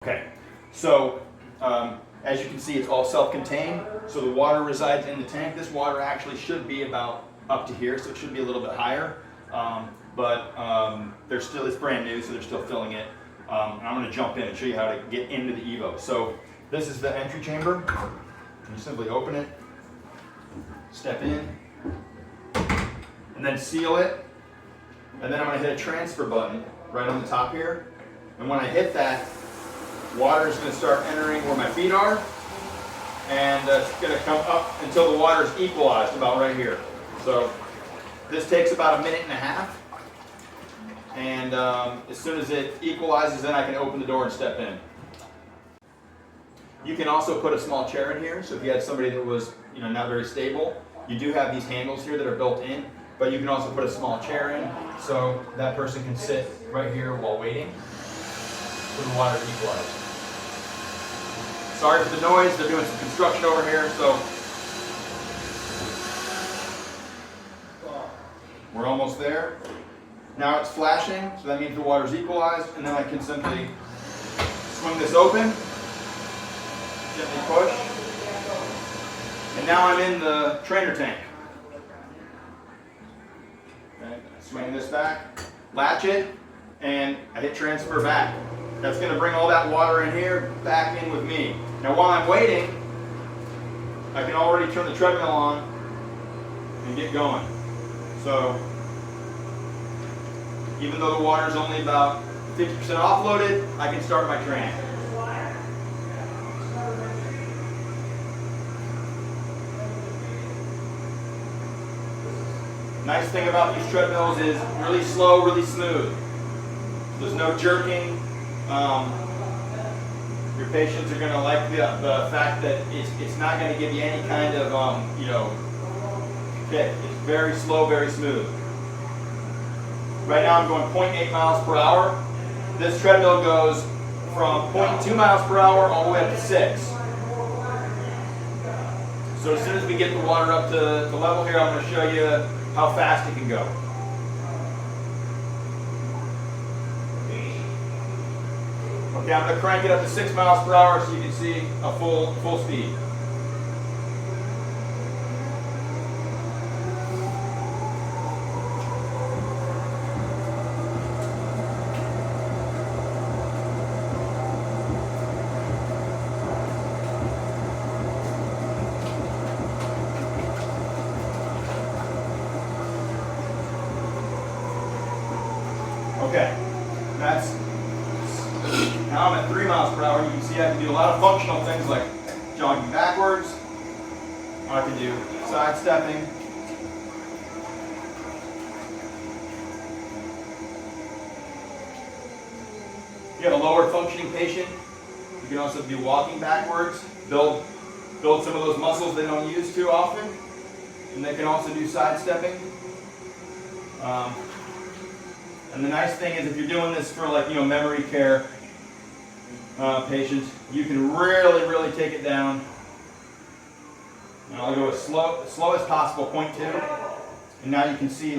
Okay, so as you can see, it's all self-contained, so the water resides in the tank. This water actually should be about up to here, so it should be a little bit higher, but it's brand new, so they're still filling it. And I'm going to jump in and show you how to get into the Evo. So this is the entry chamber. You simply open it, step in, and then seal it. And then I'm going to hit a transfer button right on the top here. And when I hit that, water is going to start entering where my feet are, and it's going to come up until the water is equalized about right here. So this takes about 1.5 minutes, and as soon as it equalizes, then I can open the door and step in. You can also put a small chair in here, so if you had somebody that was not very stable, you do have these handles here that are built in, but you can also put a small chair in, so that person can sit right here while waiting for the water to equalize. Sorry for the noise, they're doing some construction over here, so we're almost there. Now it's flashing, so that means the water's equalized, and then I can simply swing this open, gently push, and now I'm in the trainer tank. Okay, swing this back, latch it, and I hit transfer back. That's going to bring all that water in here back in with me. Now while I'm waiting, I can already turn the treadmill on and get going. So even though the water is only about 50% offloaded, I can start my training. Nice thing about these treadmills is really slow, really smooth. There's no jerking. Your patients are going to like the fact that it's not going to give you any kind of kick. It's very slow, very smooth. Right now I'm going 0.8 miles per hour. This treadmill goes from 0.2 miles per hour all the way up to 6. So as soon as we get the water up to the level here, I'm going to show you how fast it can go. Okay, I'm going to crank it up to 6 miles per hour so you can see a full speed. Okay, now I'm at 3 miles per hour. You can see I can do a lot of functional things like jogging backwards. I can do sidestepping. If you have a lower functioning patient, you can also do walking backwards, build some of those muscles they don't use too often, and they can also do sidestepping. And the nice thing is if you're doing this for memory care patients, you can really take it down. And I'll go as slow as possible, 0.2. And now you can see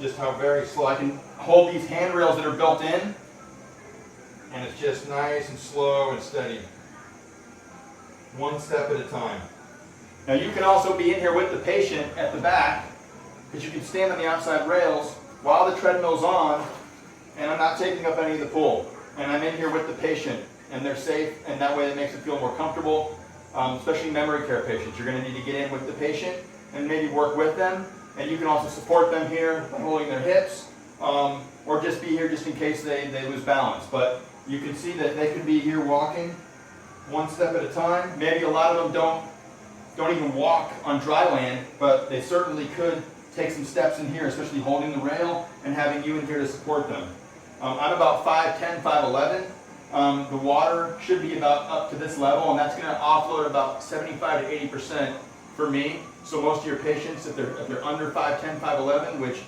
just how very slow I can hold these handrails that are built in, and it's just nice and slow and steady. One step at a time. Now you can also be in here with the patient at the back, because you can stand on the outside rails while the treadmill's on, and I'm not taking up any of the pull. And I'm in here with the patient, and they're safe, and that way it makes them feel more comfortable, especially memory care patients. You're going to need to get in with the patient and maybe work with them, and you can also support them here by holding their hips, or just be here just in case they lose balance. But you can see that they could be here walking one step at a time. Maybe a lot of them don't even walk on dry land, but they certainly could take some steps in here, especially holding the rail and having you in here to support them. I'm about 5'10", 5'11". The water should be about up to this level, and that's going to offload about 75 to 80% for me. So most of your patients, if they're under 5'10", 5'11", which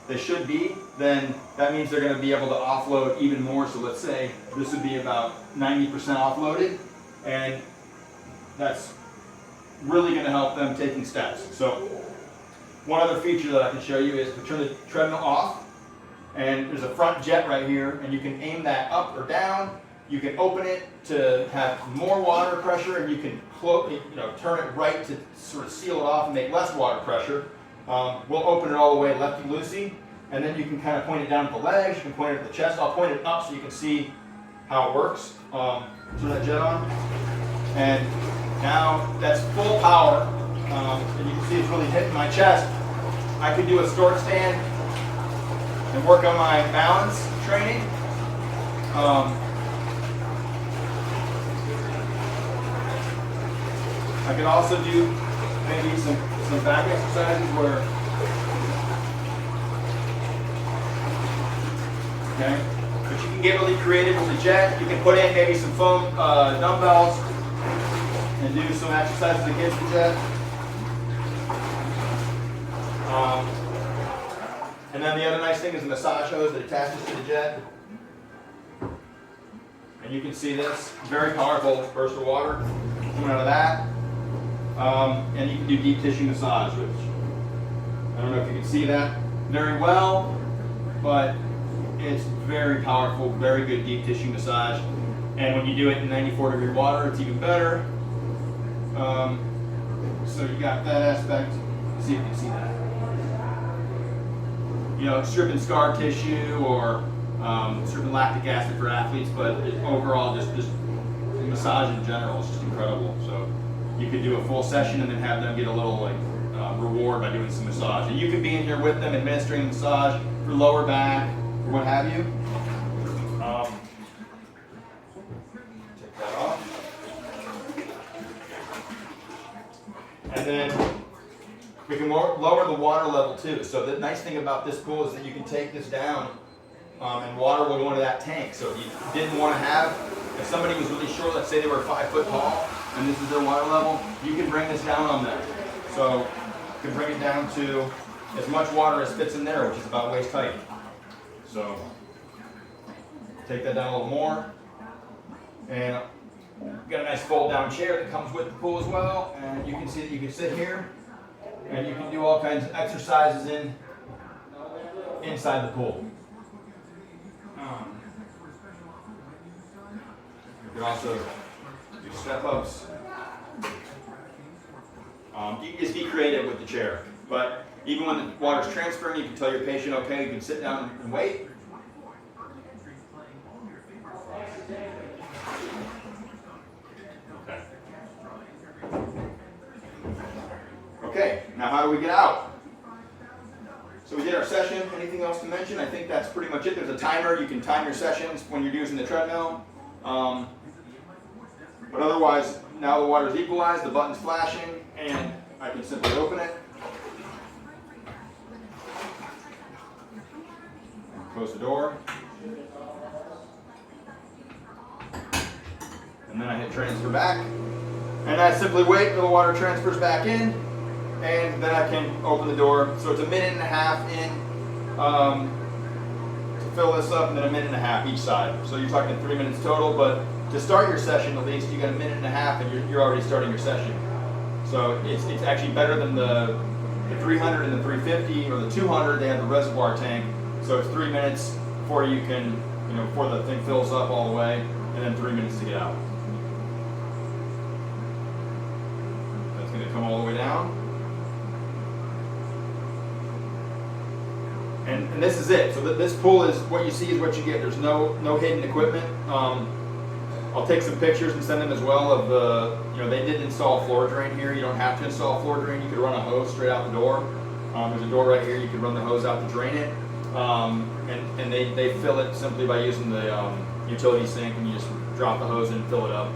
they should be, then that means they're going to be able to offload even more. So let's say this would be about 90% offloaded, and that's really going to help them taking steps. So one other feature that I can show you is to turn the treadmill off, and there's a front jet right here, and you can aim that up or down, You can open it to have more water pressure, and you can turn it right to sort of seal it off and make less water pressure. We'll open it all the way lefty-loosey, and then you can kind of point it down at the legs, you can point it at the chest. I'll point it up so you can see how it works. Turn that jet on. And now that's full power, and you can see it's really hitting my chest. I could do a stork stand and work on my balance training. I could also do maybe some back exercises where, okay, but you can get really creative with the jet. You can put in maybe some foam dumbbells and do some exercises against the jet. And then the other nice thing is the massage hose that attaches to the jet. And you can see this very powerful burst of water coming out of that. And you can do deep tissue massage, which I don't know if you can see that very well, but it's very powerful, very good deep tissue massage. And when you do it in 94-degree water, it's even better. So you got that aspect. Let's see if you can see that. You know, stripping scar tissue or stripping lactic acid for athletes, but overall, just massage in general is just incredible. So you could do a full session and then have them get a little reward by doing some massage. And you could be in here with them administering the massage for lower back or what have you. Take that off. And then we can lower the water level too. So the nice thing about this pool is that you can take this down and water will go into that tank. So if you didn't want to have, if somebody was really short, let's say they were 5 foot tall, and this is their water level, you can bring this down on them. So you can bring it down to as much water as fits in there, which is about waist height. So take that down a little more. And you've got a nice fold down chair that comes with the pool as well. And you can see that you can sit here and you can do all kinds of exercises inside the pool. You can also do step ups. You can just be creative with the chair. But even when the water's transferring, you can tell your patient, okay, you can sit down and wait. Okay, now how do we get out? So we did our session. Anything else to mention? I think that's pretty much it. There's a timer. You can time your sessions when you're using the treadmill. But otherwise, now the water's equalized, the button's flashing, and I can simply open it. Close the door. And then I hit transfer back. And I simply wait till the water transfers back in, and then I can open the door. So it's a minute and a half in to fill this up, and then a minute and a half each side. So you're talking 3 minutes total, but to start your session, at least, you got a minute and a half, and you're already starting your session. So it's actually better than the 300 and the 350 or the 200. They have the reservoir tank, so it's 3 minutes before you can, before the thing fills up all the way, and then 3 minutes to get out. That's going to come all the way down. And this is it. So this pool is what you see is what you get. There's no hidden equipment. I'll take some pictures and send them as well of the, they did install a floor drain here. You don't have to install a floor drain. You could run a hose straight out the door. There's a door right here. You could run the hose out to drain it. And they fill it simply by using the utility sink, and you just drop the hose in and fill it up.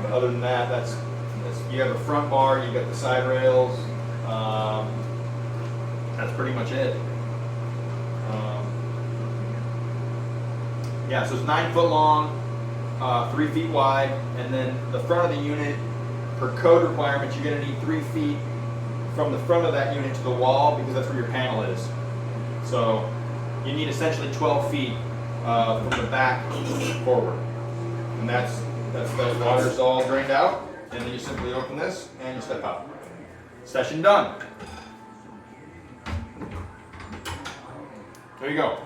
But other than that, that's you have a front bar, you got the side rails. That's pretty much it. Yeah, so it's 9 foot long, 3 feet wide, and then the front of the unit, for code requirements, you're going to need 3 feet from the front of that unit to the wall, because that's where your panel is. So you need essentially 12 feet from the back forward. And that's the water's all drained out, and then you simply open this and you step out. Session done. There you go.